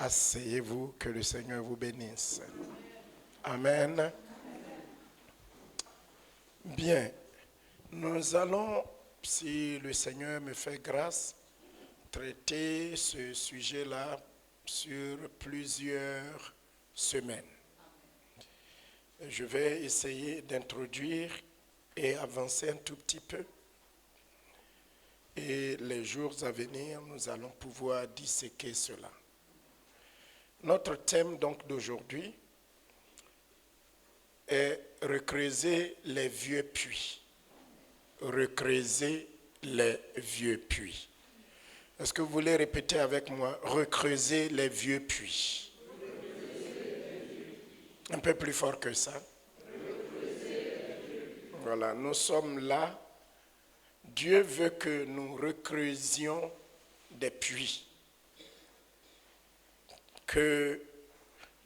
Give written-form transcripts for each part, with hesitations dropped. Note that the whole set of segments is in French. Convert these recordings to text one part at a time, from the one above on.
Asseyez-vous, que le Seigneur vous bénisse. Amen. Bien, nous allons, si le Seigneur me fait grâce, traiter ce sujet-là sur plusieurs semaines. Je vais essayer d'introduire et avancer un tout petit peu. Et les jours à venir, nous allons pouvoir disséquer cela. Notre thème donc d'aujourd'hui est recreuser les vieux puits. Recreuser les vieux puits. Est-ce que vous voulez répéter avec moi? Recreuser les vieux puits. Un peu plus fort que ça. Voilà, nous sommes là. Dieu veut que nous recreusions des puits. Que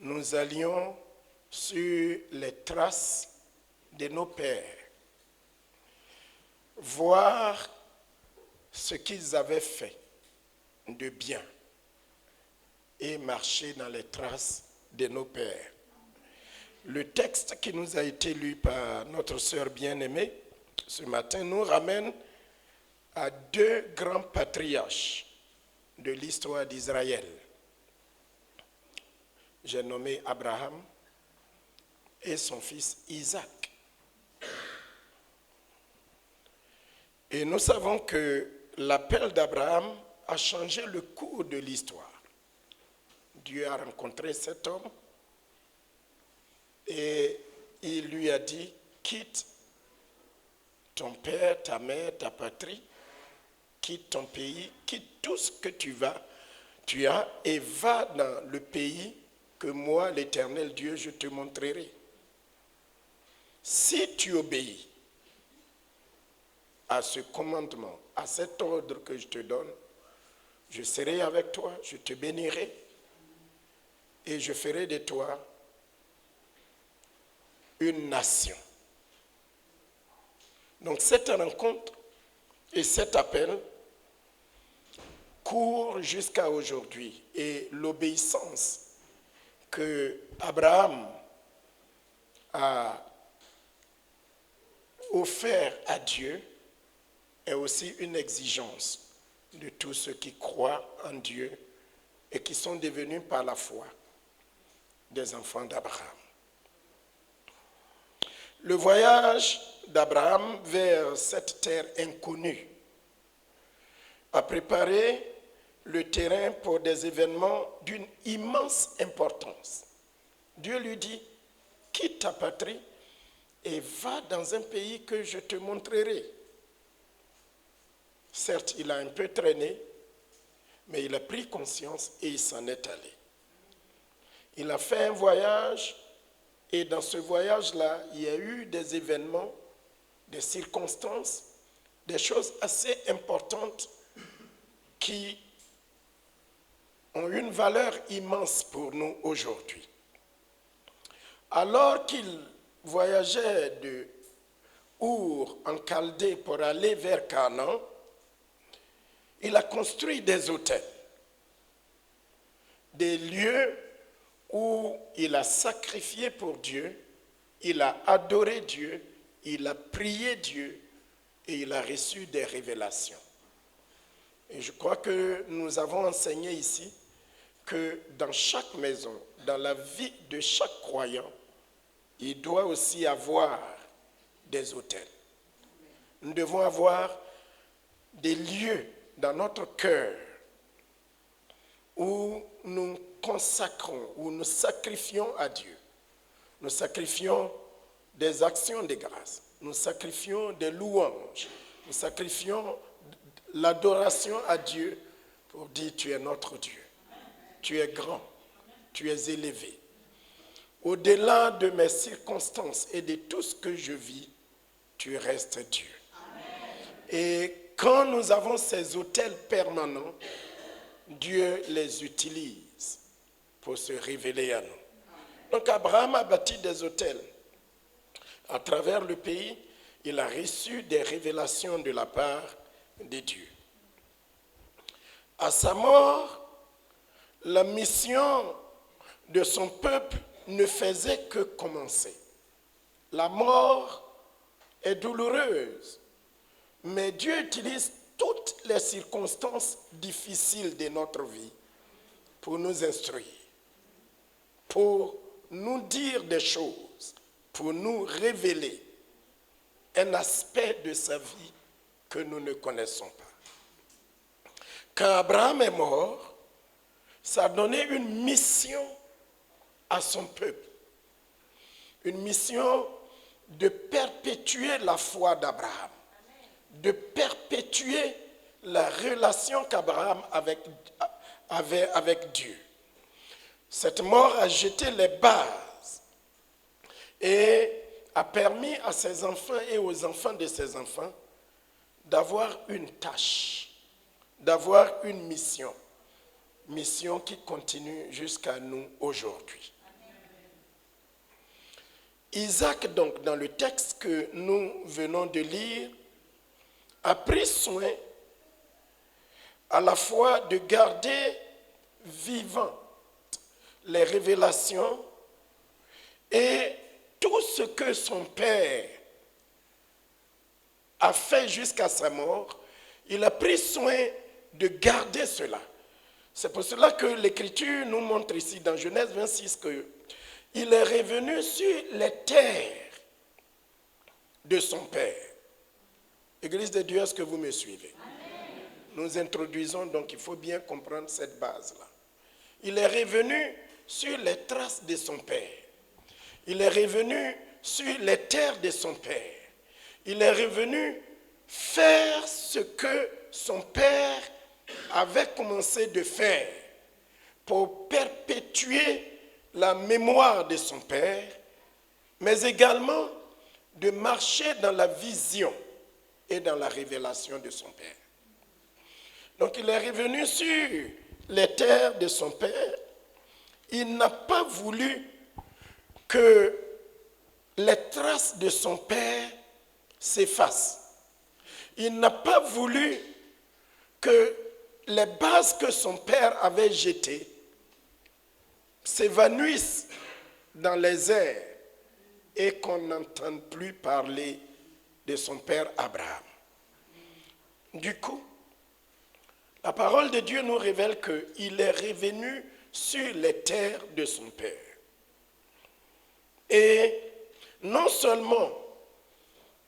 nous allions sur les traces de nos pères, voir ce qu'ils avaient fait de bien et marcher dans les traces de nos pères. Le texte qui nous a été lu par notre sœur bien-aimée ce matin nous ramène à deux grands patriarches de l'histoire d'Israël. J'ai nommé Abraham et son fils Isaac. Et nous savons que l'appel d'Abraham a changé le cours de l'histoire. Dieu a rencontré cet homme et il lui a dit, quitte ton père, ta mère, ta patrie, quitte ton pays, quitte tout ce que tu as et va dans le pays que moi, l'Éternel Dieu, je te montrerai. Si tu obéis à ce commandement, à cet ordre que je te donne, je serai avec toi, je te bénirai et je ferai de toi une nation. Donc cette rencontre et cet appel courent jusqu'à aujourd'hui et l'obéissance que Abraham a offert à Dieu est aussi une exigence de tous ceux qui croient en Dieu et qui sont devenus par la foi des enfants d'Abraham. Le voyage d'Abraham vers cette terre inconnue a préparé le terrain pour des événements d'une immense importance. Dieu lui dit, quitte ta patrie et va dans un pays que je te montrerai. Certes, il a un peu traîné, mais il a pris conscience et il s'en est allé. Il a fait un voyage et dans ce voyage-là, il y a eu des événements, des circonstances, des choses assez importantes qui ont une valeur immense pour nous aujourd'hui. Alors qu'il voyageait de Our en Chaldée pour aller vers Canaan, il a construit des hôtels, des lieux où il a sacrifié pour Dieu, il a adoré Dieu, il a prié Dieu et il a reçu des révélations. Et je crois que nous avons enseigné ici que dans chaque maison, dans la vie de chaque croyant, il doit aussi avoir des hôtels. Nous devons avoir des lieux dans notre cœur où nous consacrons, où nous sacrifions à Dieu. Nous sacrifions des actions de grâce, nous sacrifions des louanges, nous sacrifions l'adoration à Dieu pour dire tu es notre Dieu. Tu es grand, tu es élevé. Au-delà de mes circonstances et de tout ce que je vis, tu restes Dieu. Amen. Et quand nous avons ces hôtels permanents, Dieu les utilise pour se révéler à nous. Donc Abraham a bâti des hôtels. À travers le pays, il a reçu des révélations de la part de Dieu. À sa mort, la mission de son peuple ne faisait que commencer. La mort est douloureuse, mais Dieu utilise toutes les circonstances difficiles de notre vie pour nous instruire, pour nous dire des choses, pour nous révéler un aspect de sa vie que nous ne connaissons pas. Quand Abraham est mort, ça a donné une mission à son peuple, une mission de perpétuer la foi d'Abraham, de perpétuer la relation qu'Abraham avait avec Dieu. Cette mort a jeté les bases et a permis à ses enfants et aux enfants de ses enfants d'avoir une tâche, d'avoir une mission qui continue jusqu'à nous aujourd'hui. Isaac, donc, dans le texte que nous venons de lire, a pris soin à la fois de garder vivantes les révélations et tout ce que son père a fait jusqu'à sa mort, il a pris soin de garder cela. C'est pour cela que l'Écriture nous montre ici dans Genèse 26 qu'il est revenu sur les terres de son père. Église de Dieu, est-ce que vous me suivez? Amen. Nous introduisons, donc il faut bien comprendre cette base-là. Il est revenu sur les traces de son père. Il est revenu sur les terres de son père. Il est revenu faire ce que son père avait commencé de faire pour perpétuer la mémoire de son père, mais également de marcher dans la vision et dans la révélation de son père. Donc il est revenu sur les terres de son père. Il n'a pas voulu que les traces de son père s'effacent. Il n'a pas voulu que les bases que son père avait jetées s'évanouissent dans les airs et qu'on n'entende plus parler de son père Abraham. Du coup, la parole de Dieu nous révèle qu'il est revenu sur les terres de son père. Et non seulement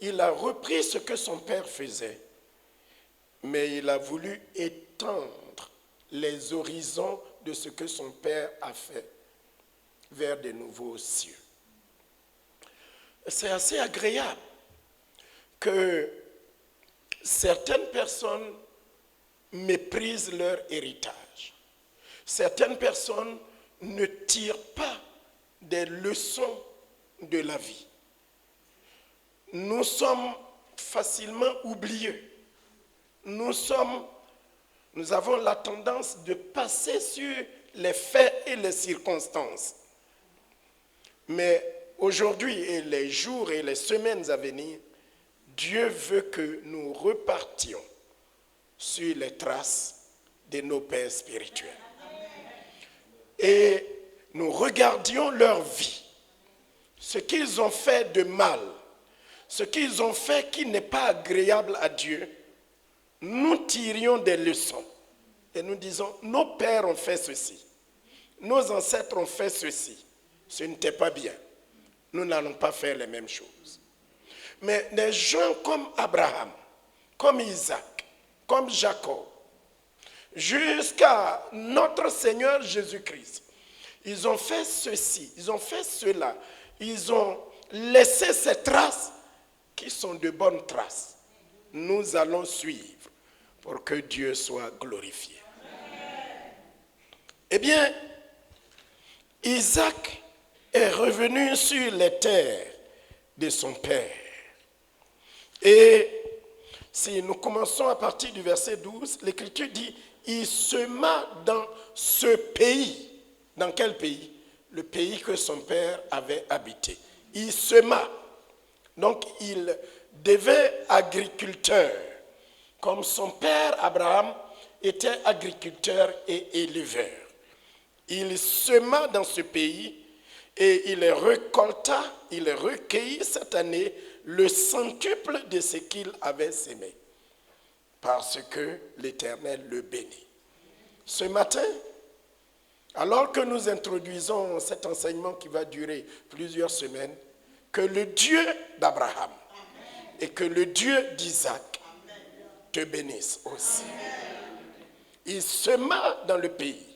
il a repris ce que son père faisait, mais il a voulu étendre les horizons de ce que son père a fait vers de nouveaux cieux. C'est assez agréable que certaines personnes méprisent leur héritage. Certaines personnes ne tirent pas des leçons de la vie. Nous sommes facilement oublieux. Nous avons la tendance de passer sur les faits et les circonstances. Mais aujourd'hui et les jours et les semaines à venir, Dieu veut que nous repartions sur les traces de nos pères spirituels. Et nous regardions leur vie, ce qu'ils ont fait de mal, ce qu'ils ont fait qui n'est pas agréable à Dieu. Nous tirions des leçons et nous disons, nos pères ont fait ceci, nos ancêtres ont fait ceci, ce n'était pas bien. Nous n'allons pas faire les mêmes choses. Mais des gens comme Abraham, comme Isaac, comme Jacob, jusqu'à notre Seigneur Jésus-Christ, ils ont fait ceci, ils ont fait cela, ils ont laissé ces traces qui sont de bonnes traces. Nous allons suivre pour que Dieu soit glorifié. Eh bien, Isaac est revenu sur les terres de son père. Et si nous commençons à partir du verset 12, l'Écriture dit, il sema dans ce pays. Dans quel pays? Le pays que son père avait habité. Il sema. Donc il devint agriculteur. Comme son père Abraham était agriculteur et éleveur. Il sema dans ce pays et il recueillit cette année le centuple de ce qu'il avait semé, parce que l'Éternel le bénit. Ce matin, alors que nous introduisons cet enseignement qui va durer plusieurs semaines, que le Dieu d'Abraham et que le Dieu d'Isaac te bénissent aussi. Il sema dans le pays.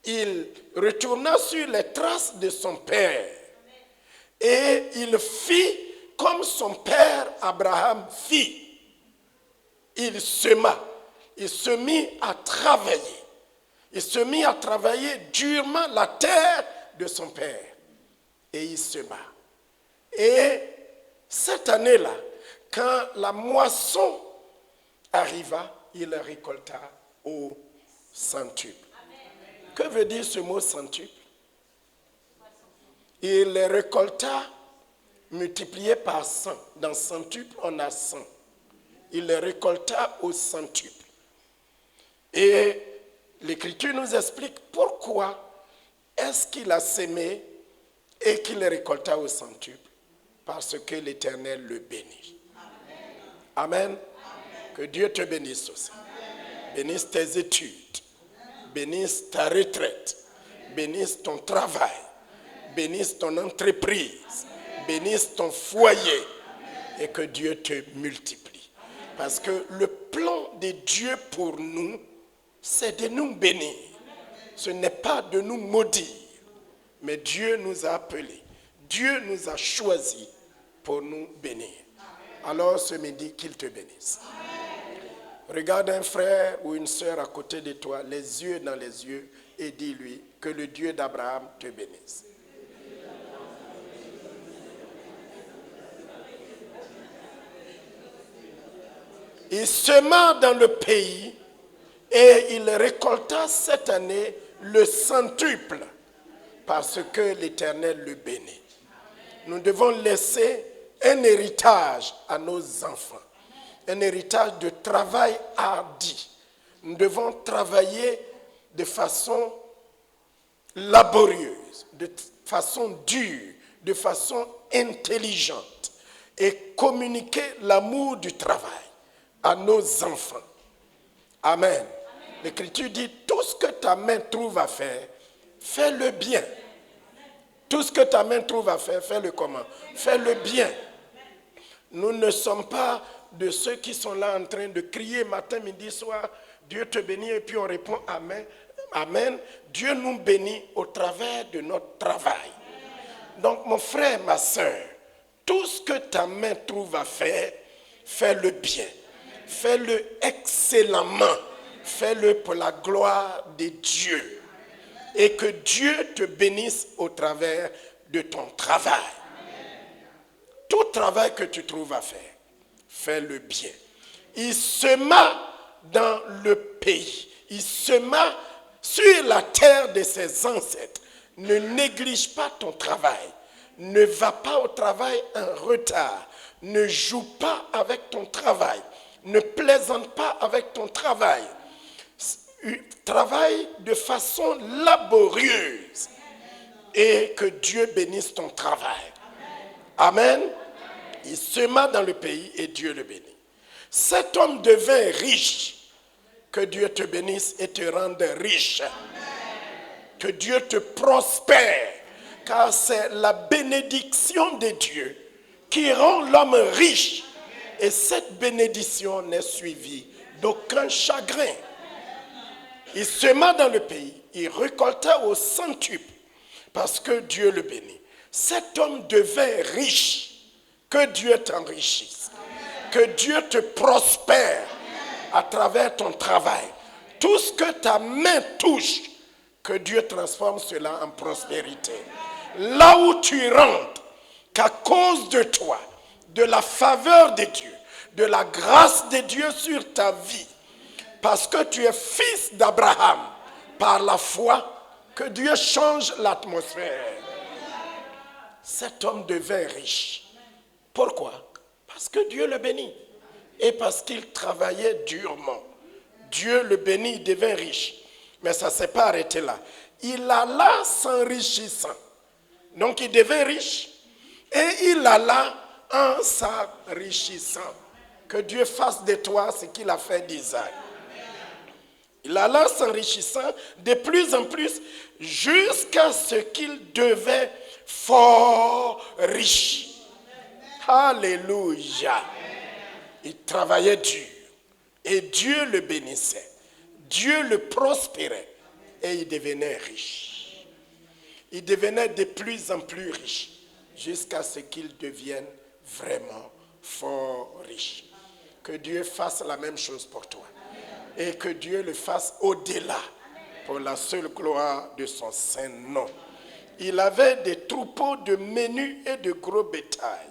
Il retourna sur les traces de son père et il fit comme son père Abraham fit. Il sema, il se mit à travailler. Il se mit à travailler durement la terre de son père et il sema. Et cette année-là, quand la moisson arriva, il récolta au centuple. Que veut dire ce mot centuple? Il les récolta multiplié par 100. Dans centuple, on a 100. Il les récolta au centuple. Et l'Écriture nous explique pourquoi est-ce qu'il a sémé et qu'il les récolta au centuple. Parce que l'Éternel le bénit. Amen. Amen. Que Dieu te bénisse aussi. Amen. Bénisse tes études. Bénisse ta retraite, bénisse ton travail, bénisse ton entreprise, bénisse ton foyer et que Dieu te multiplie. Parce que le plan de Dieu pour nous, c'est de nous bénir. Ce n'est pas de nous maudire, mais Dieu nous a appelés, Dieu nous a choisis pour nous bénir. Alors ce midi, qu'il te bénisse. Regarde un frère ou une sœur à côté de toi, les yeux dans les yeux, et dis-lui que le Dieu d'Abraham te bénisse. Il sema dans le pays et il récolta cette année le centuple parce que l'Éternel le bénit. Nous devons laisser un héritage à nos enfants. Un héritage de travail hardi. Nous devons travailler de façon laborieuse, de façon dure, de façon intelligente et communiquer l'amour du travail à nos enfants. Amen. L'Écriture dit, tout ce que ta main trouve à faire, fais-le bien. Tout ce que ta main trouve à faire, fais-le comment? Fais-le bien. Nous ne sommes pas de ceux qui sont là en train de crier matin, midi, soir, Dieu te bénit, et puis on répond Amen. Amen. Dieu nous bénit au travers de notre travail. Donc mon frère, ma soeur, tout ce que ta main trouve à faire, fais-le bien. Fais-le excellemment. Fais-le pour la gloire de Dieu. Et que Dieu te bénisse au travers de ton travail. Tout travail que tu trouves à faire, fais-le bien. Il sema dans le pays. Il sema sur la terre de ses ancêtres. Ne néglige pas ton travail. Ne va pas au travail en retard. Ne joue pas avec ton travail. Ne plaisante pas avec ton travail. Travaille de façon laborieuse. Et que Dieu bénisse ton travail. Amen. Il sema dans le pays et Dieu le bénit. Cet homme devint riche. Que Dieu te bénisse et te rende riche. Que Dieu te prospère. Car c'est la bénédiction de Dieu qui rend l'homme riche. Et cette bénédiction n'est suivie d'aucun chagrin. Il sema dans le pays. Il récolta au centuple. Parce que Dieu le bénit. Cet homme devint riche. Que Dieu t'enrichisse. Que Dieu te prospère à travers ton travail. Tout ce que ta main touche, que Dieu transforme cela en prospérité. Là où tu rentres, qu'à cause de toi, de la faveur de Dieu, de la grâce de Dieu sur ta vie, parce que tu es fils d'Abraham, par la foi, que Dieu change l'atmosphère. Cet homme devint riche. Pourquoi? Parce que Dieu le bénit. Et parce qu'il travaillait durement. Dieu le bénit, il devint riche. Mais ça ne s'est pas arrêté là. Il alla s'enrichissant. Donc il devait riche et il alla en s'enrichissant. Que Dieu fasse de toi ce qu'il a fait d'Isaac. Il alla s'enrichissant de plus en plus jusqu'à ce qu'il devait fort riche. Alléluia. Il travaillait dur et Dieu le bénissait. Dieu le prospérait et il devenait riche. Il devenait de plus en plus riche jusqu'à ce qu'il devienne vraiment fort riche. Que Dieu fasse la même chose pour toi. Et que Dieu le fasse au-delà pour la seule gloire de son saint nom. Il avait des troupeaux de menus et de gros bétail.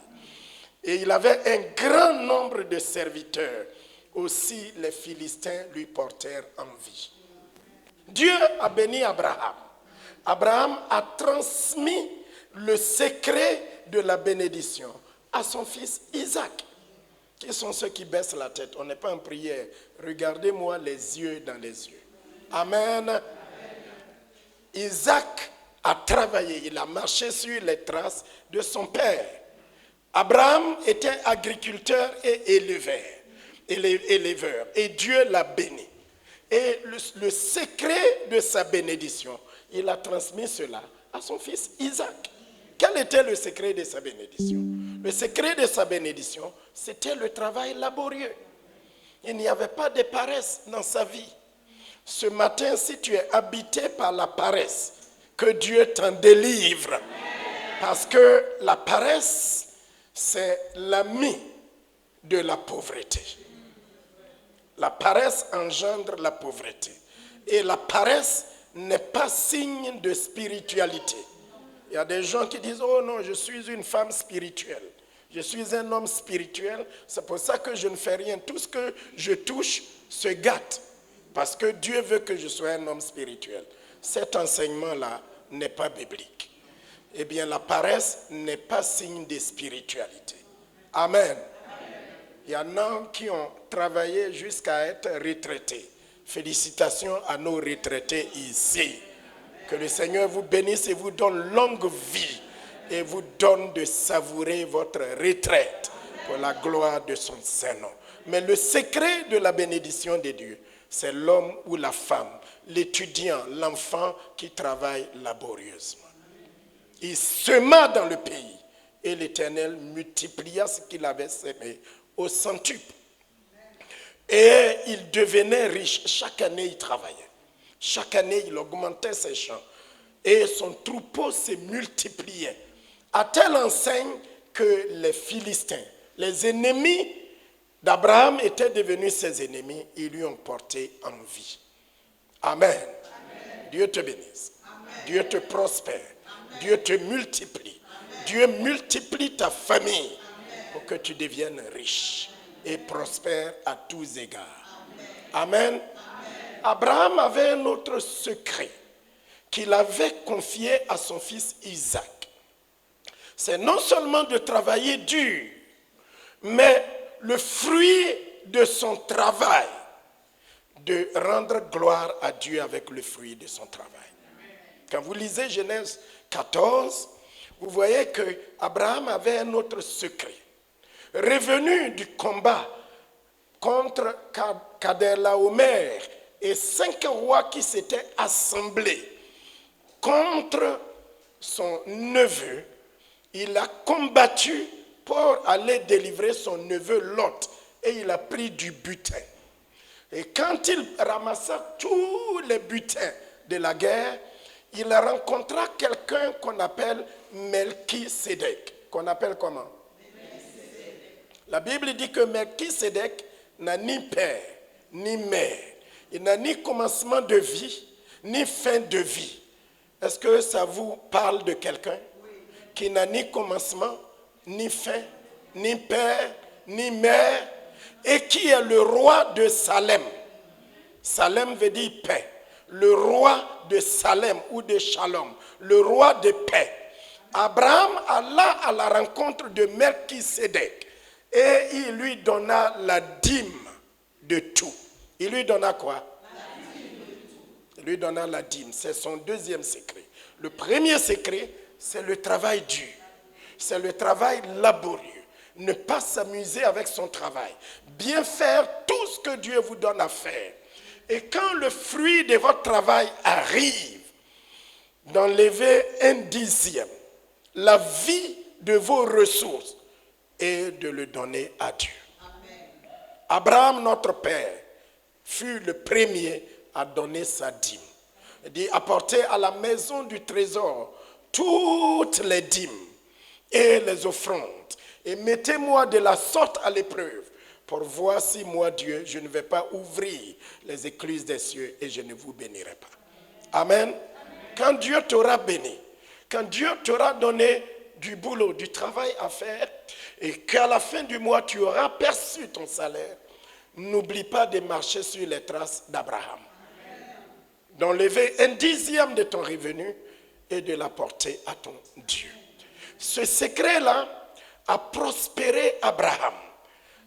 Et il avait un grand nombre de serviteurs. Aussi les Philistins lui portèrent envie. Dieu a béni Abraham. Abraham a transmis le secret de la bénédiction à son fils Isaac. Qui sont ceux qui baissent la tête? On n'est pas en prière. Regardez-moi les yeux dans les yeux. Amen. Amen. Isaac a travaillé. Il a marché sur les traces de son père. Abraham était agriculteur et éleveur. Et Dieu l'a béni. Et le secret de sa bénédiction, il a transmis cela à son fils Isaac. Quel était le secret de sa bénédiction? Le secret de sa bénédiction, c'était le travail laborieux. Il n'y avait pas de paresse dans sa vie. Ce matin, si tu es habité par la paresse, que Dieu t'en délivre. Parce que la paresse, c'est l'ami de la pauvreté. La paresse engendre la pauvreté. Et la paresse n'est pas signe de spiritualité. Il y a des gens qui disent, oh non, je suis une femme spirituelle. Je suis un homme spirituel. C'est pour ça que je ne fais rien. Tout ce que je touche se gâte. Parce que Dieu veut que je sois un homme spirituel. Cet enseignement-là n'est pas biblique. Eh bien, la paresse n'est pas signe de spiritualité. Amen. Il y en a qui ont travaillé jusqu'à être retraités. Félicitations à nos retraités ici. Que le Seigneur vous bénisse et vous donne longue vie et vous donne de savourer votre retraite pour la gloire de son Saint-Nom. Mais le secret de la bénédiction de Dieu, c'est l'homme ou la femme, l'étudiant, l'enfant qui travaille laborieusement. Il sema dans le pays et l'Éternel multiplia ce qu'il avait semé au centuple. Et il devenait riche. Chaque année, il travaillait. Chaque année, il augmentait ses champs. Et son troupeau se multipliait. À telle enseigne que les Philistins, les ennemis d'Abraham étaient devenus ses ennemis. Ils lui ont porté envie. Amen. Amen. Dieu te bénisse. Amen. Dieu te prospère. Amen. Dieu te multiplie. Amen. Dieu multiplie ta famille. Amen. Pour que tu deviennes riche et prospère à tous égards. Amen. Amen. Abraham avait un autre secret qu'il avait confié à son fils Isaac. C'est non seulement de travailler dur, mais le fruit de son travail, de rendre gloire à Dieu avec le fruit de son travail. Quand vous lisez Genèse 14, vous voyez que Abraham avait un autre secret. Revenu du combat contre Kedorlaomer et 5 rois qui s'étaient assemblés contre son neveu, il a combattu pour aller délivrer son neveu Lot et il a pris du butin. Et quand il ramassa tous les butins de la guerre, il rencontra quelqu'un qu'on appelle Melchisédek. Qu'on appelle comment? La Bible dit que Melchisédek n'a ni père, ni mère. Il n'a ni commencement de vie, ni fin de vie. Est-ce que ça vous parle de quelqu'un qui n'a ni commencement, ni fin, ni père, ni mère, et qui est le roi de Salem? Salem veut dire paix. Le roi de Salem ou de Shalom, le roi de paix. Abraham alla à la rencontre de Melchisédek et il lui donna la dîme de tout. Il lui donna quoi? lui donna la dîme. C'est son deuxième secret. Le premier secret, c'est le travail dur. C'est le travail laborieux. Ne pas s'amuser avec son travail. Bien faire tout ce que Dieu vous donne à faire. Et quand le fruit de votre travail arrive, d'enlever 1/10, la vie de vos ressources, et de le donner à Dieu. Amen. Abraham, notre père, fut le premier à donner sa dîme. Il dit, apportez à la maison du trésor toutes les dîmes et les offrandes, et mettez-moi de la sorte à l'épreuve, pour voir si moi, Dieu, je ne vais pas ouvrir les écluses des cieux et je ne vous bénirai pas. Amen. Amen. Quand Dieu t'aura béni, quand Dieu t'aura donné du boulot, du travail à faire, et qu'à la fin du mois, tu auras perçu ton salaire, n'oublie pas de marcher sur les traces d'Abraham. D'enlever 1/10 de ton revenu et de l'apporter à ton Dieu. Ce secret-là a prospéré Abraham,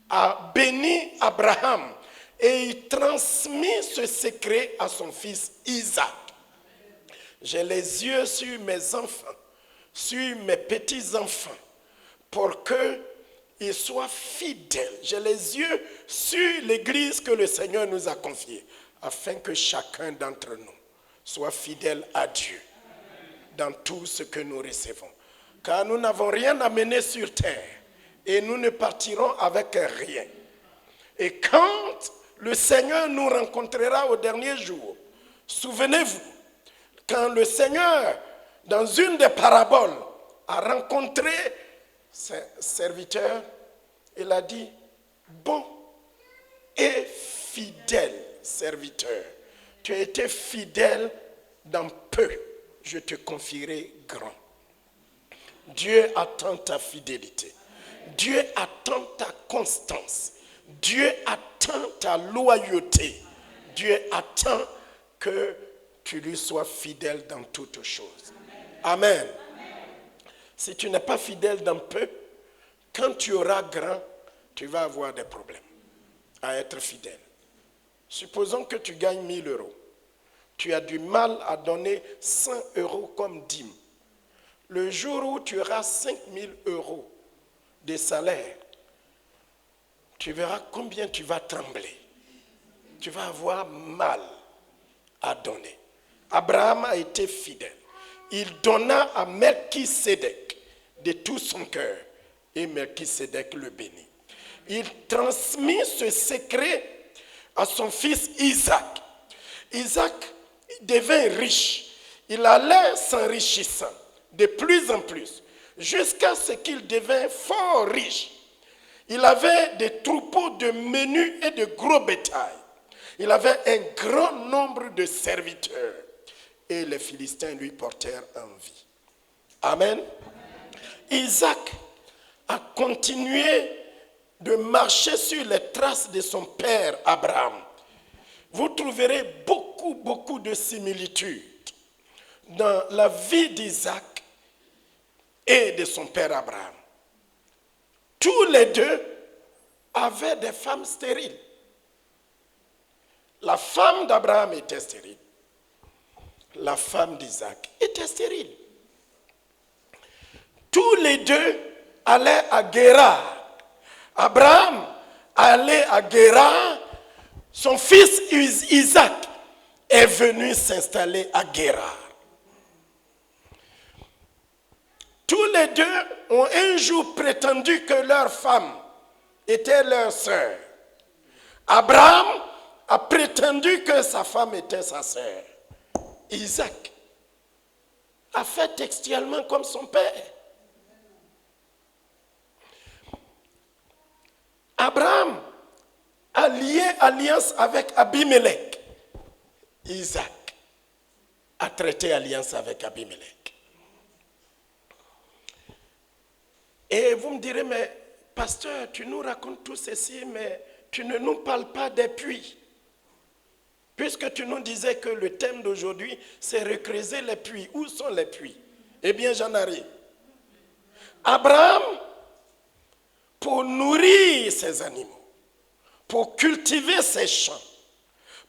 a béni Abraham, et il transmit ce secret à son fils Isaac. J'ai les yeux sur mes enfants, sur mes petits-enfants, pour qu'ils soient fidèles. J'ai les yeux sur l'église que le Seigneur nous a confiée, afin que chacun d'entre nous soit fidèle à Dieu dans tout ce que nous recevons. Car nous n'avons rien à mener sur terre et nous ne partirons avec rien. Et quand le Seigneur nous rencontrera au dernier jour, souvenez-vous, quand le Seigneur, dans une des paraboles, a rencontré ses serviteurs, il a dit, bon et fidèle serviteur, tu as été fidèle dans peu, je te confierai grand. Dieu attend ta fidélité. Dieu attend ta constance. Dieu attend ta loyauté. Dieu attend que tu lui sois fidèle dans toutes choses. Amen. Si tu n'es pas fidèle dans peu, quand tu auras grand, tu vas avoir des problèmes à être fidèle. Supposons que tu gagnes 1 000 euros. Tu as du mal à donner 100 euros comme dîme. Le jour où tu auras 5 000 euros de salaire, tu verras combien tu vas trembler. Tu vas avoir mal à donner. Abraham a été fidèle. Il donna à Melchisédek de tout son cœur et Melchisédek le bénit. Il transmit ce secret à son fils Isaac. Isaac devint riche. Il allait s'enrichissant de plus en plus jusqu'à ce qu'il devint fort riche. Il avait des troupeaux de menus et de gros bétail. Il avait un grand nombre de serviteurs. Et les Philistins lui portèrent envie. Amen. Isaac a continué de marcher sur les traces de son père Abraham. Vous trouverez beaucoup de similitudes dans la vie d'Isaac et de son père Abraham. Tous les deux avaient des femmes stériles. La femme d'Abraham était stérile. La femme d'Isaac était stérile. Tous les deux allaient à Guérar. Abraham allait à Guérar. Son fils Isaac est venu s'installer à Guérar. Tous les deux ont un jour prétendu que leur femme était leur sœur. Abraham a prétendu que sa femme était sa sœur. Isaac a fait textuellement comme son père. Abraham a lié alliance avec Abimelech. Isaac a traité alliance avec Abimelech. Et vous me direz, mais pasteur, tu nous racontes tout ceci, mais tu ne nous parles pas des puits. Puisque tu nous disais que le thème d'aujourd'hui, c'est recreuser les puits. Où sont les puits? Eh bien, j'en arrive. Abraham, pour nourrir ses animaux, pour cultiver ses champs,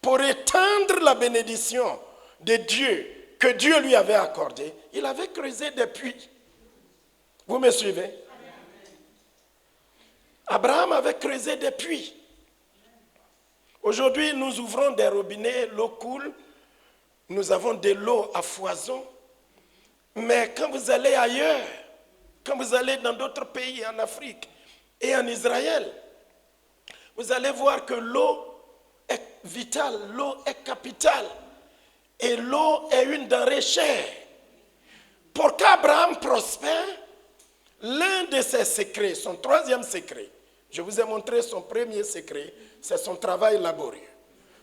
pour étendre la bénédiction de Dieu que Dieu lui avait accordé, il avait creusé des puits. Vous me suivez? Abraham avait creusé des puits. Aujourd'hui, nous ouvrons des robinets, l'eau coule, nous avons de l'eau à foison. Mais quand vous allez ailleurs, quand vous allez dans d'autres pays, en Afrique et en Israël, vous allez voir que l'eau est vitale, l'eau est capitale. Et l'eau est une denrée chère. Pour qu'Abraham prospère, l'un de ses secrets, son troisième secret, je vous ai montré son premier secret, c'est son travail laborieux.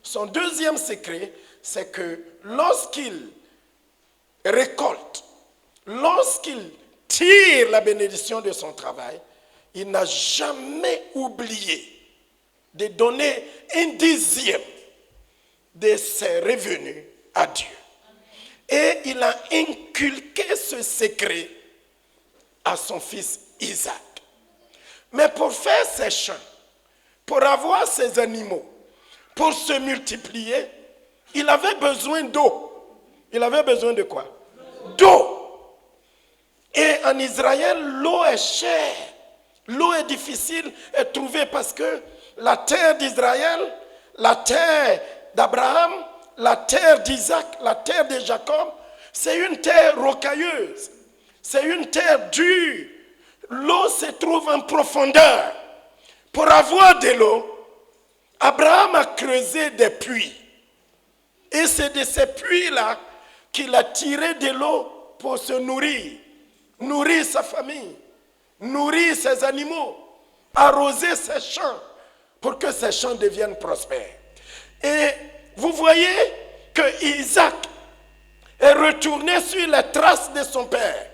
Son deuxième secret, c'est que lorsqu'il récolte, lorsqu'il tire la bénédiction de son travail, il n'a jamais oublié de donner un dixième de ses revenus à Dieu. Et il a inculqué ce secret à son fils Isaac. Mais pour faire ses champs, pour avoir ses animaux, pour se multiplier, il avait besoin d'eau. Il avait besoin de quoi? D'eau. Et en Israël, l'eau est chère. L'eau est difficile à trouver parce que la terre d'Israël, la terre d'Abraham, la terre d'Isaac, la terre de Jacob, c'est une terre rocailleuse. C'est une terre dure. L'eau se trouve en profondeur. Pour avoir de l'eau, Abraham a creusé des puits. Et c'est de ces puits-là qu'il a tiré de l'eau pour se nourrir. Nourrir sa famille, nourrir ses animaux, arroser ses champs pour que ces champs deviennent prospères. Et vous voyez que Isaac est retourné sur les traces de son père.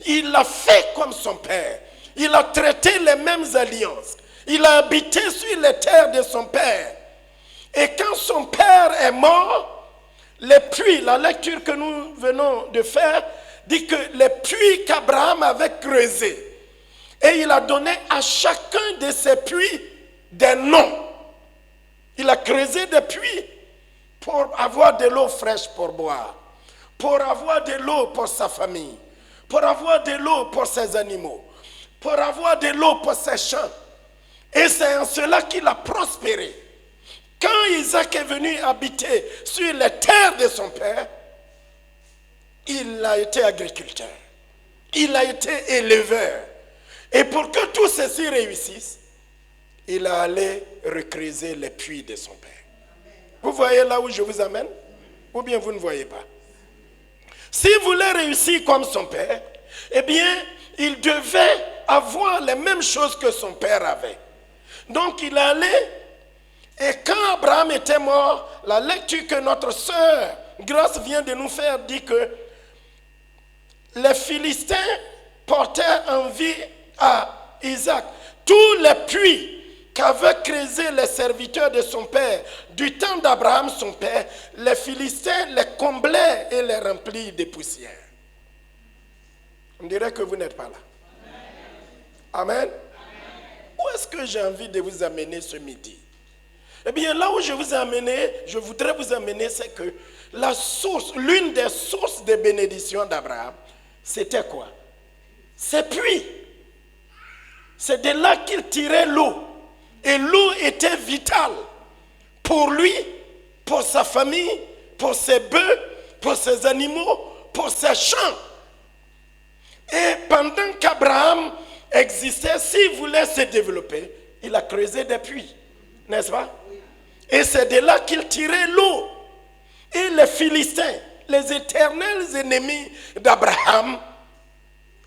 Il a fait comme son père. Il a traité les mêmes alliances. Il a habité sur les terres de son père. Et quand son père est mort, les puits, la lecture que nous venons de faire, dit que les puits qu'Abraham avait creusés, et il a donné à chacun de ces puits des noms. Il a creusé des puits pour avoir de l'eau fraîche pour boire, pour avoir de l'eau pour sa famille, pour avoir de l'eau pour ses animaux, pour avoir de l'eau pour ses champs. Et c'est en cela qu'il a prospéré. Quand Isaac est venu habiter sur les terres de son père, il a été agriculteur, il a été éleveur. Et pour que tout ceci réussisse, il a allé recreuser les puits de son père. Vous voyez là où je vous amène? Ou bien vous ne voyez pas? S'il voulait réussir comme son père, eh bien, il devait avoir les mêmes choses que son père avait. Donc il allait, et quand Abraham était mort, la lecture que notre sœur Grâce vient de nous faire dit que les Philistins portaient envie à Isaac. Tous les puits qu'avaient creusés les serviteurs de son père, du temps d'Abraham son père, les Philistins les comblaient et les remplirent de poussière. On dirait que vous n'êtes pas là. Amen. Amen. Où est-ce que j'ai envie de vous amener ce midi? Eh bien, là où je vous ai amené, je voudrais vous amener, c'est que la source, l'une des sources de bénédiction d'Abraham, c'était quoi? Ces puits. C'est de là qu'il tirait l'eau. Et l'eau était vitale pour lui, pour sa famille, pour ses bœufs, pour ses animaux, pour ses champs. Et pendant qu'Abraham existait, s'il voulait se développer, il a creusé des puits, n'est-ce pas? Et c'est de là qu'il tirait l'eau. Et les Philistins, les éternels ennemis d'Abraham,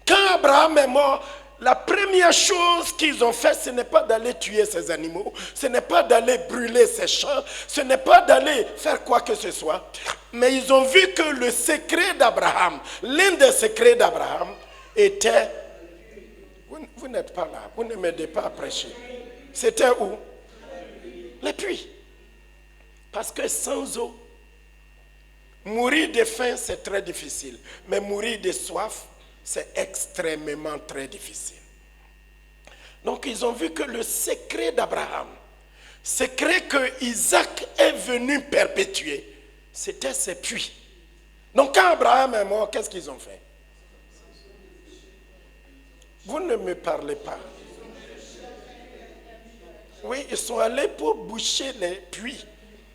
quand Abraham est mort, la première chose qu'ils ont fait, ce n'est pas d'aller tuer ces animaux, ce n'est pas d'aller brûler ces champs, ce n'est pas d'aller faire quoi que ce soit. Mais ils ont vu que le secret d'Abraham, l'un des secrets d'Abraham, était... Vous n'êtes pas là, vous ne m'aidez pas à prêcher. C'était où? Les puits. Parce que sans eau, mourir de faim, c'est très difficile. Mais mourir de soif, c'est extrêmement très difficile. Donc ils ont vu que le secret d'Abraham, secret que Isaac est venu perpétuer, c'était ces puits. Donc quand Abraham est mort, qu'est-ce qu'ils ont fait? Vous ne me parlez pas. Oui, ils sont allés pour boucher les puits.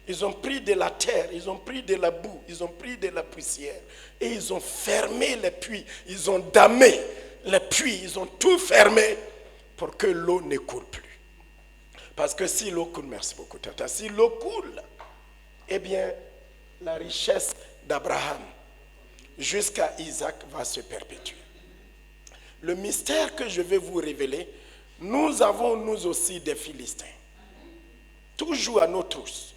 Ils ont pris de la terre, ils ont pris de la boue, ils ont pris de la poussière. Et ils ont fermé les puits, ils ont damé les puits, ils ont tout fermé pour que l'eau ne coule plus. Parce que si l'eau coule, merci beaucoup Tata, si l'eau coule, eh bien, la richesse d'Abraham jusqu'à Isaac va se perpétuer. Le mystère que je vais vous révéler, nous avons nous aussi des Philistins. Toujours à nos trousses.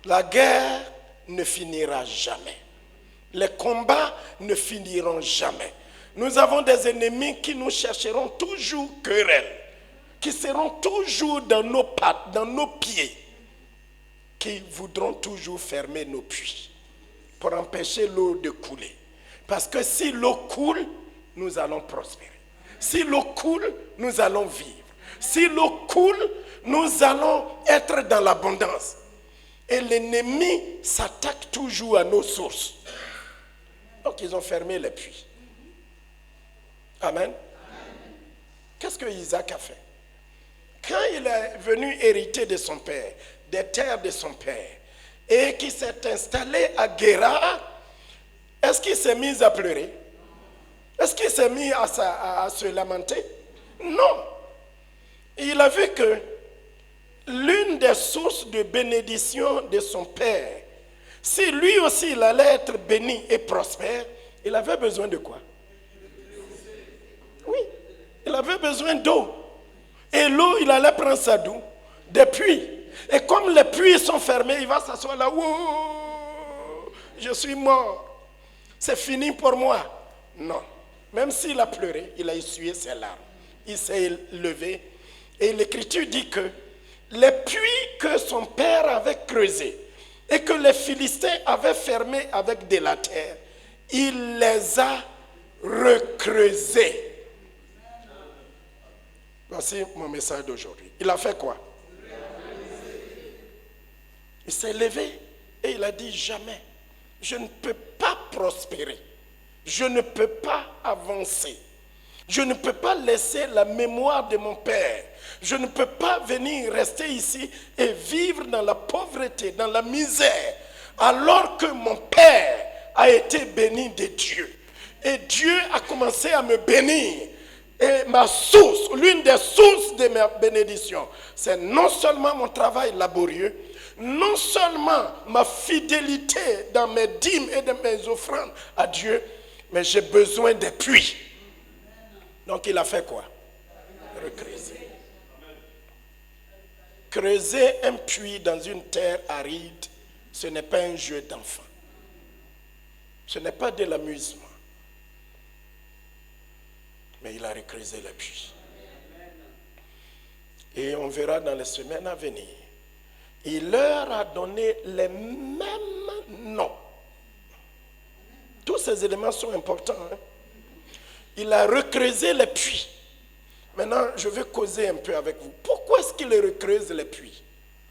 La guerre ne finira jamais. Les combats ne finiront jamais. Nous avons des ennemis qui nous chercheront toujours querelle, qui seront toujours dans nos pattes, dans nos pieds, qui voudront toujours fermer nos puits pour empêcher l'eau de couler. Parce que si l'eau coule, nous allons prospérer. Si l'eau coule, nous allons vivre. Si l'eau coule, nous allons être dans l'abondance. Et l'ennemi s'attaque toujours à nos sources. Donc ils ont fermé les puits. Amen. Qu'est-ce que Isaac a fait? Quand il est venu hériter de son père, des terres de son père, et qu'il s'est installé à Guérar, est-ce qu'il s'est mis à pleurer? Est-ce qu'il s'est mis à se lamenter? Non. Il a vu que l'une des sources de bénédiction de son père, si lui aussi il allait être béni et prospère, il avait besoin de quoi? Oui, il avait besoin d'eau. Et l'eau, il allait prendre ça d'où? Des puits. Et comme les puits sont fermés, il va s'asseoir là. Oh, je suis mort. C'est fini pour moi. Non. Même s'il a pleuré, il a essuyé ses larmes. Il s'est levé. Et l'Écriture dit que les puits que son père avait creusés et que les Philistins avaient fermés avec de la terre, il les a recreusés. Voici mon message d'aujourd'hui. Il a fait quoi? Il s'est levé et il a dit jamais. Je ne peux pas prospérer. Je ne peux pas avancer. Je ne peux pas laisser la mémoire de mon père. Je ne peux pas venir rester ici et vivre dans la pauvreté, dans la misère, alors que mon père a été béni de Dieu. Et Dieu a commencé à me bénir. Et ma source, l'une des sources de ma bénédiction, c'est non seulement mon travail laborieux, non seulement ma fidélité dans mes dîmes et dans mes offrandes à Dieu, mais j'ai besoin des puits. Donc il a fait quoi? Recreuser. Creuser un puits dans une terre aride, ce n'est pas un jeu d'enfant. Ce n'est pas de l'amusement. Mais il a recreusé le puits. Et on verra dans les semaines à venir. Il leur a donné les mêmes noms. Tous ces éléments sont importants. Hein? Il a recreusé les puits. Maintenant, je vais causer un peu avec vous. Pourquoi est-ce qu'il recreuse les puits?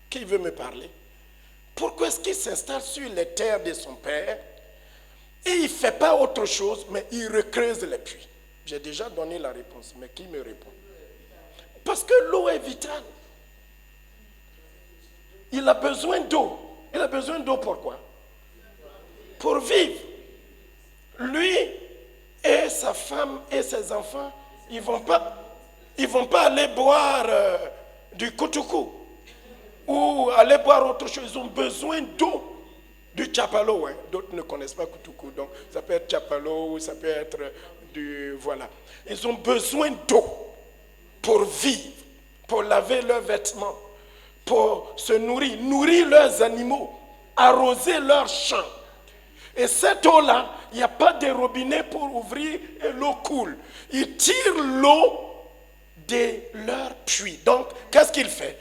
Qui veut me parler? Pourquoi est-ce qu'il s'installe sur les terres de son père et il ne fait pas autre chose, mais il recreuse les puits? J'ai déjà donné la réponse, mais qui me répond? Parce que l'eau est vitale. Il a besoin d'eau. Il a besoin d'eau pourquoi? Pour vivre. Lui et sa femme et ses enfants, ils ne vont pas aller boire du koutoukou ou aller boire autre chose. Ils ont besoin d'eau. Du chapalo, hein. D'autres ne connaissent pas koutoukou, donc ça peut être chapalo, ça peut être du... Voilà. Ils ont besoin d'eau pour vivre, pour laver leurs vêtements, pour se nourrir leurs animaux, arroser leurs champs. Et cette eau-là, il n'y a pas de robinet pour ouvrir et l'eau coule. Ils tirent l'eau de leurs puits. Donc, qu'est-ce qu'il fait?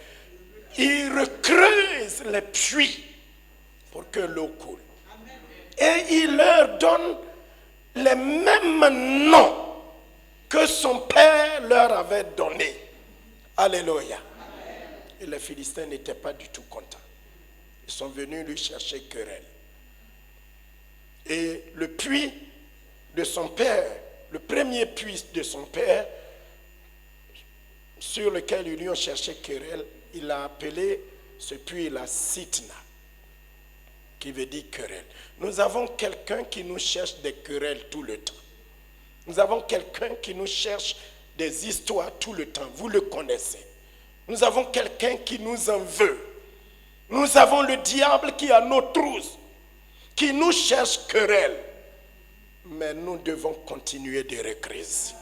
Il recreuse les puits pour que l'eau coule. Et il leur donne les mêmes noms que son père leur avait donnés. Alléluia. Et les Philistins n'étaient pas du tout contents. Ils sont venus lui chercher querelle. Et le puits de son père, le premier puits de son père, sur lequel ils lui ont cherché querelle, il a appelé ce puits la Sitna, qui veut dire querelle. Nous avons quelqu'un qui nous cherche des querelles tout le temps. Nous avons quelqu'un qui nous cherche des histoires tout le temps. Vous le connaissez. Nous avons quelqu'un qui nous en veut. Nous avons le diable qui a nos trousses, qui nous cherche querelle. Mais nous devons continuer de recreuser.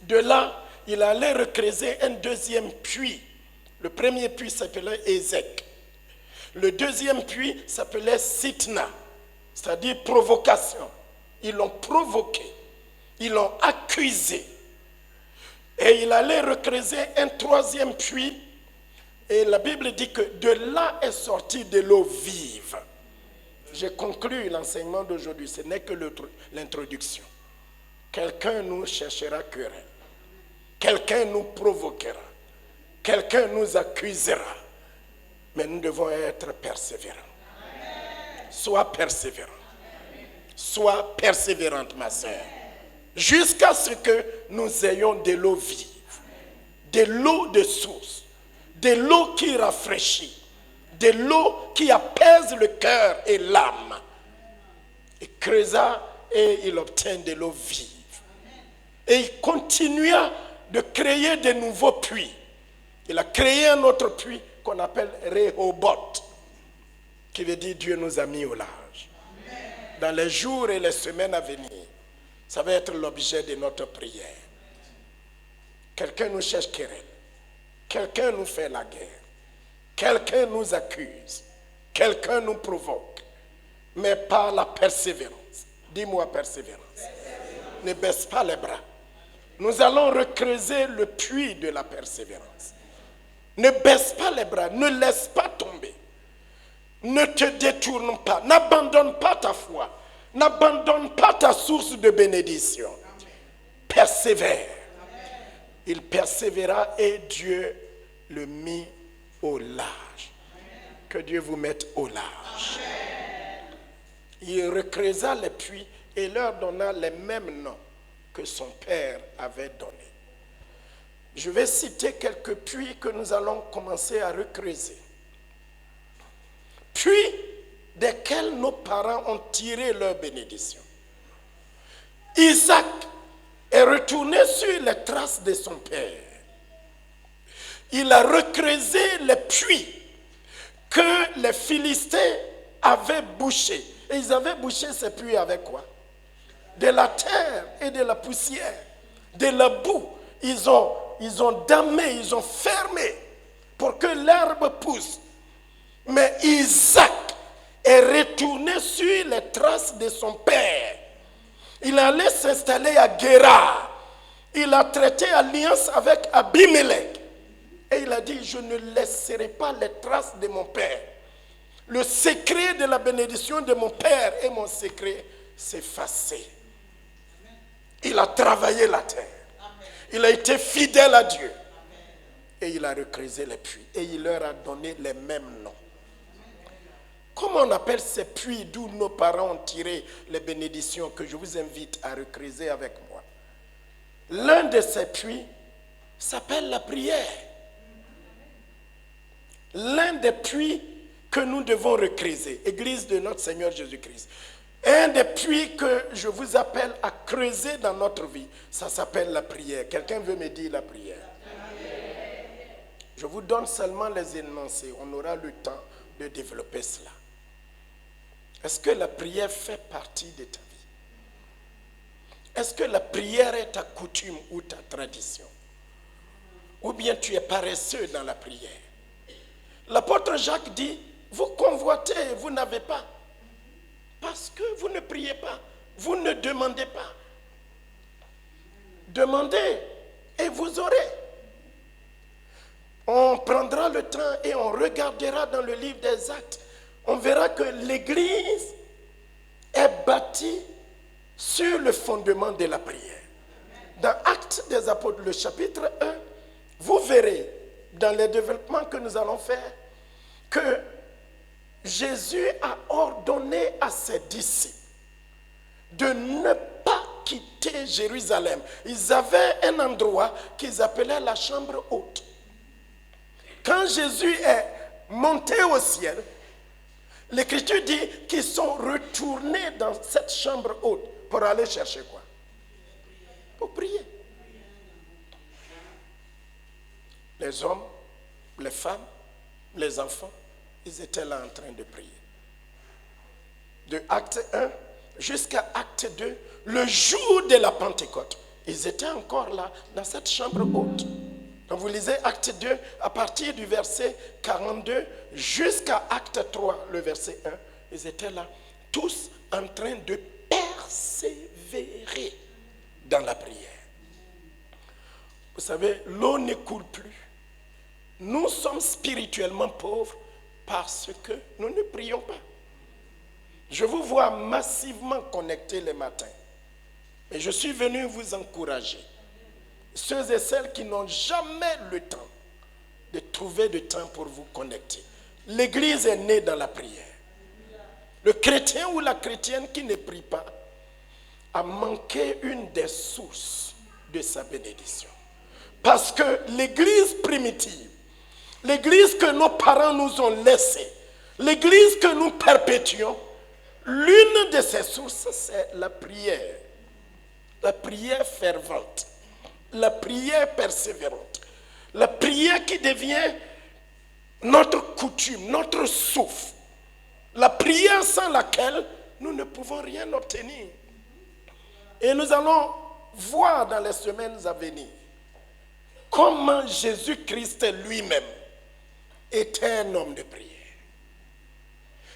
De là, il allait recreuser un deuxième puits. Le premier puits s'appelait Ézek. Le deuxième puits s'appelait Sitna, c'est-à-dire provocation. Ils l'ont provoqué, ils l'ont accusé. Et il allait recreuser un troisième puits. Et la Bible dit que de là est sortie de l'eau vive. J'ai conclu l'enseignement d'aujourd'hui, ce n'est que l'introduction. Quelqu'un nous cherchera querelle. Quelqu'un nous provoquera. Quelqu'un nous accusera. Mais nous devons être persévérants. Sois persévérant. Sois persévérante, ma sœur. Jusqu'à ce que nous ayons de l'eau vive. De l'eau de source. De l'eau qui rafraîchit. De l'eau qui apaise le cœur et l'âme. Il creusa et il obtint de l'eau vive. Et il continua de créer de nouveaux puits. Il a créé un autre puits qu'on appelle Rehoboth, qui veut dire Dieu nous a mis au large. Dans les jours et les semaines à venir, ça va être l'objet de notre prière. Quelqu'un nous cherche querelle. Quelqu'un nous fait la guerre. Quelqu'un nous accuse. Quelqu'un nous provoque. Mais par la persévérance. Dis-moi persévérance. Ne baisse pas les bras. Nous allons recreuser le puits de la persévérance. Ne baisse pas les bras. Ne laisse pas tomber. Ne te détourne pas. N'abandonne pas ta foi. N'abandonne pas ta source de bénédiction. Persévère. Il persévéra et Dieu le mit au large. Que Dieu vous mette au large. Il recreusa les puits et leur donna les mêmes noms que son père avait donnés. Je vais citer quelques puits que nous allons commencer à recreuser. Puits desquels nos parents ont tiré leur bénédiction. Isaac est retourné sur les traces de son père. Il a recreusé les puits que les Philistins avaient bouchés. Et ils avaient bouché ces puits avec quoi? De la terre et de la poussière, de la boue. Ils ont damé, ils ont fermé pour que l'herbe pousse. Mais Isaac est retourné sur les traces de son père. Il allait s'installer à Guérar. Il a traité alliance avec Abimelech. Et il a dit, je ne laisserai pas les traces de mon père. Le secret de la bénédiction de mon père et mon secret s'effacer. Il a travaillé la terre. Il a été fidèle à Dieu. Et il a recreusé les puits. Et il leur a donné les mêmes noms. Comment on appelle ces puits d'où nos parents ont tiré les bénédictions que je vous invite à recreuser avec moi? L'un de ces puits s'appelle la prière. L'un des puits que nous devons recreuser, Église de notre Seigneur Jésus-Christ. Un des puits que je vous appelle à creuser dans notre vie, ça s'appelle la prière. Quelqu'un veut me dire la prière? Je vous donne seulement les énoncés. On aura le temps de développer cela. Est-ce que la prière fait partie de ta vie? Est-ce que la prière est ta coutume ou ta tradition? Ou bien tu es paresseux dans la prière? L'apôtre Jacques dit, vous convoitez, vous n'avez pas. Parce que vous ne priez pas, vous ne demandez pas. Demandez et vous aurez. On prendra le temps et on regardera dans le livre des Actes. On verra que l'Église est bâtie sur le fondement de la prière. Dans Actes des Apôtres, le chapitre 1, vous verrez dans les développements que nous allons faire que Jésus a ordonné à ses disciples de ne pas quitter Jérusalem. Ils avaient un endroit qu'ils appelaient la chambre haute. Quand Jésus est monté au ciel, l'Écriture dit qu'ils sont retournés dans cette chambre haute pour aller chercher quoi? Pour prier. Les hommes, les femmes, les enfants, ils étaient là en train de prier. De acte 1 jusqu'à acte 2, le jour de la Pentecôte, ils étaient encore là, dans cette chambre haute. Quand vous lisez acte 2, à partir du verset 42 jusqu'à acte 3, le verset 1, ils étaient là, tous en train de persévérer dans la prière. Vous savez, l'eau ne coule plus. Nous sommes spirituellement pauvres parce que nous ne prions pas. Je vous vois massivement connectés les matins. Et je suis venu vous encourager. Ceux et celles qui n'ont jamais le temps de trouver du temps pour vous connecter. L'Église est née dans la prière. Le chrétien ou la chrétienne qui ne prie pas a manqué une des sources de sa bénédiction. Parce que l'Église primitive, l'Église que nos parents nous ont laissée, l'Église que nous perpétuons, l'une de ses sources, c'est la prière. La prière fervente, la prière persévérante, la prière qui devient notre coutume, notre souffle. La prière sans laquelle nous ne pouvons rien obtenir. Et nous allons voir dans les semaines à venir comment Jésus-Christ lui-même était un homme de prière.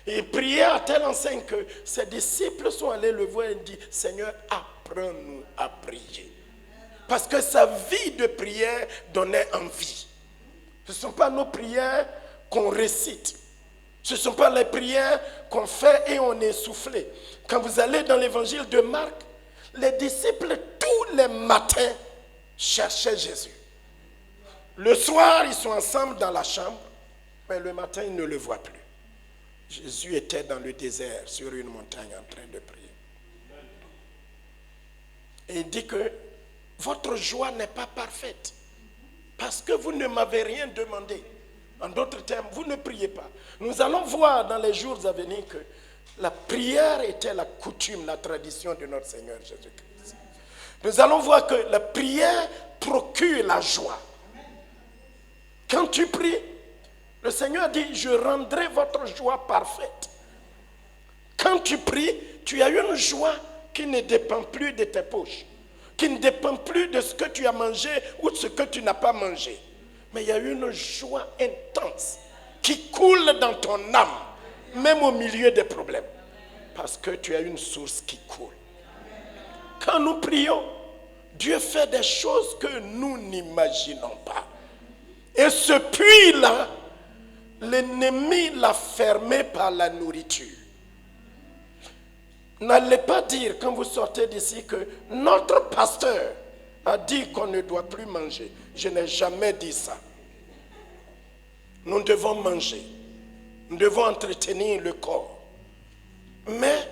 Et il priait à telle enseigne que ses disciples sont allés le voir et dit, Seigneur, apprends-nous à prier. Parce que sa vie de prière donnait envie. Ce ne sont pas nos prières qu'on récite. Ce ne sont pas les prières qu'on fait et on est soufflé. Quand vous allez dans l'évangile de Marc, les disciples tous les matins cherchaient Jésus. Le soir, ils sont ensemble dans la chambre, mais le matin, ils ne le voient plus. Jésus était dans le désert, sur une montagne, en train de prier. Et il dit que votre joie n'est pas parfaite, parce que vous ne m'avez rien demandé. En d'autres termes, vous ne priez pas. Nous allons voir dans les jours à venir que la prière était la coutume, la tradition de notre Seigneur Jésus-Christ. Nous allons voir que la prière procure la joie. Quand tu pries, le Seigneur dit, je rendrai votre joie parfaite. Quand tu pries, tu as une joie qui ne dépend plus de tes poches, qui ne dépend plus de ce que tu as mangé ou de ce que tu n'as pas mangé. Mais il y a une joie intense qui coule dans ton âme, même au milieu des problèmes. Parce que tu as une source qui coule. Quand nous prions, Dieu fait des choses que nous n'imaginons pas. Et ce puits-là, l'ennemi l'a fermé par la nourriture. N'allez pas dire quand vous sortez d'ici que notre pasteur a dit qu'on ne doit plus manger. Je n'ai jamais dit ça. Nous devons manger. Nous devons entretenir le corps. Mais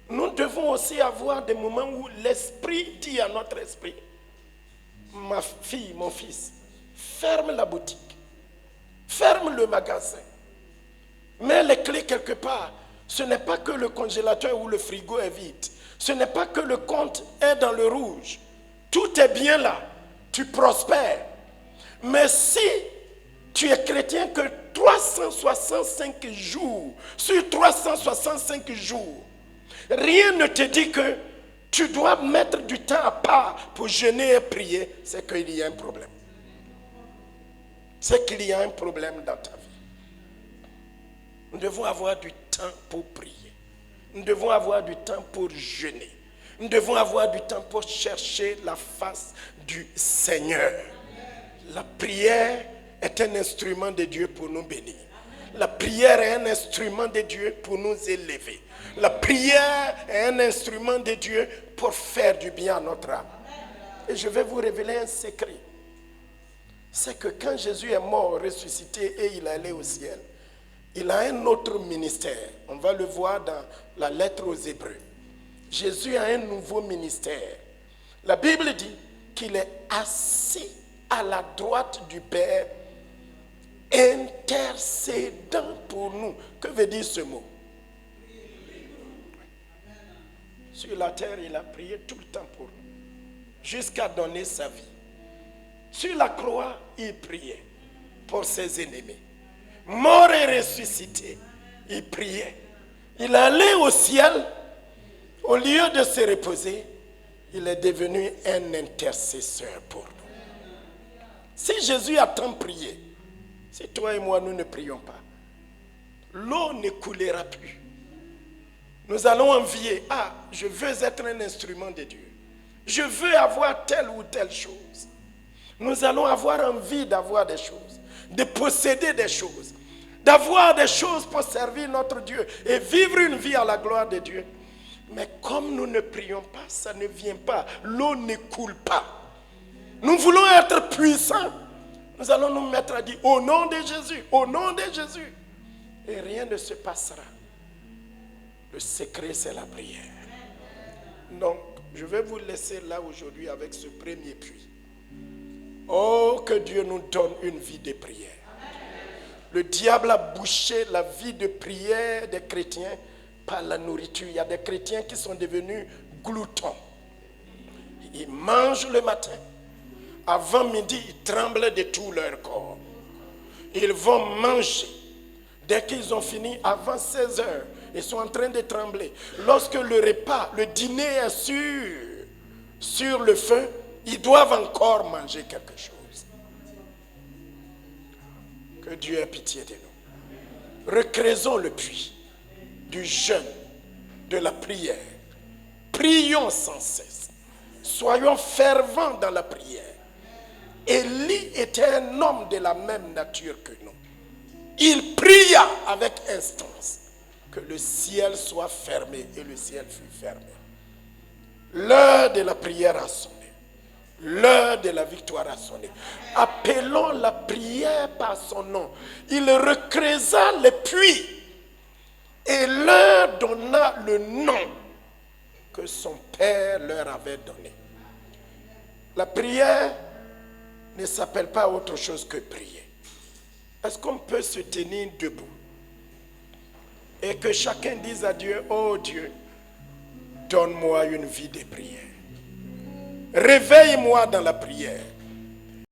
nous devons aussi avoir des moments où l'esprit dit à notre esprit, ma fille, mon fils, ferme la boutique. Ferme le magasin. Mets les clés quelque part. Ce n'est pas que le congélateur ou le frigo est vide. Ce n'est pas que le compte est dans le rouge. Tout est bien là. Tu prospères. Mais si tu es chrétien que 365 jours, sur 365 jours, rien ne te dit que tu dois mettre du temps à part pour jeûner et prier, c'est qu'il y a un problème. C'est qu'il y a un problème dans ta vie. Nous devons avoir du temps pour prier. Nous devons avoir du temps pour jeûner. Nous devons avoir du temps pour chercher la face du Seigneur. La prière est un instrument de Dieu pour nous bénir. La prière est un instrument de Dieu pour nous élever. La prière est un instrument de Dieu pour faire du bien à notre âme. Et je vais vous révéler un secret. C'est que quand Jésus est mort, ressuscité et il est allé au ciel, il a un autre ministère. On va le voir dans la lettre aux Hébreux. Jésus a un nouveau ministère. La Bible dit qu'il est assis à la droite du Père, intercédant pour nous. Que veut dire ce mot? Sur la terre, il a prié tout le temps pour nous, jusqu'à donner sa vie. Sur la croix, il priait pour ses ennemis. Mort et ressuscité, il priait. Il allait au ciel, au lieu de se reposer, il est devenu un intercesseur pour nous. Si Jésus a tant prié, si toi et moi nous ne prions pas, l'eau ne coulera plus. Nous allons envier, je veux être un instrument de Dieu. Je veux avoir telle ou telle chose. Nous allons avoir envie d'avoir des choses, de posséder des choses, d'avoir des choses pour servir notre Dieu et vivre une vie à la gloire de Dieu. Mais comme nous ne prions pas, ça ne vient pas. L'eau ne coule pas. Nous voulons être puissants. Nous allons nous mettre à dire au nom de Jésus, au nom de Jésus. Et rien ne se passera. Le secret, c'est la prière. Donc, je vais vous laisser là aujourd'hui avec ce premier puits. Oh, que Dieu nous donne une vie de prière. Le diable a bouché la vie de prière des chrétiens par la nourriture. Il y a des chrétiens qui sont devenus gloutons. Ils mangent le matin. Avant midi, ils tremblent de tout leur corps. Ils vont manger. Dès qu'ils ont fini, avant 16 heures, ils sont en train de trembler. Lorsque le repas, le dîner est sur le feu, ils doivent encore manger quelque chose. Que Dieu ait pitié de nous. Recréons le puits du jeûne, de la prière. Prions sans cesse. Soyons fervents dans la prière. Élie était un homme de la même nature que nous. Il pria avec instance que le ciel soit fermé, et le ciel fut fermé. L'heure de la prière a sonné. L'heure de la victoire a sonné. Appelons la prière par son nom. Il recreusa le puits et leur donna le nom que son père leur avait donné. La prière ne s'appelle pas autre chose que prier. Est-ce qu'on peut se tenir debout et que chacun dise à Dieu, oh Dieu, donne-moi une vie de prière. Réveille-moi dans la prière.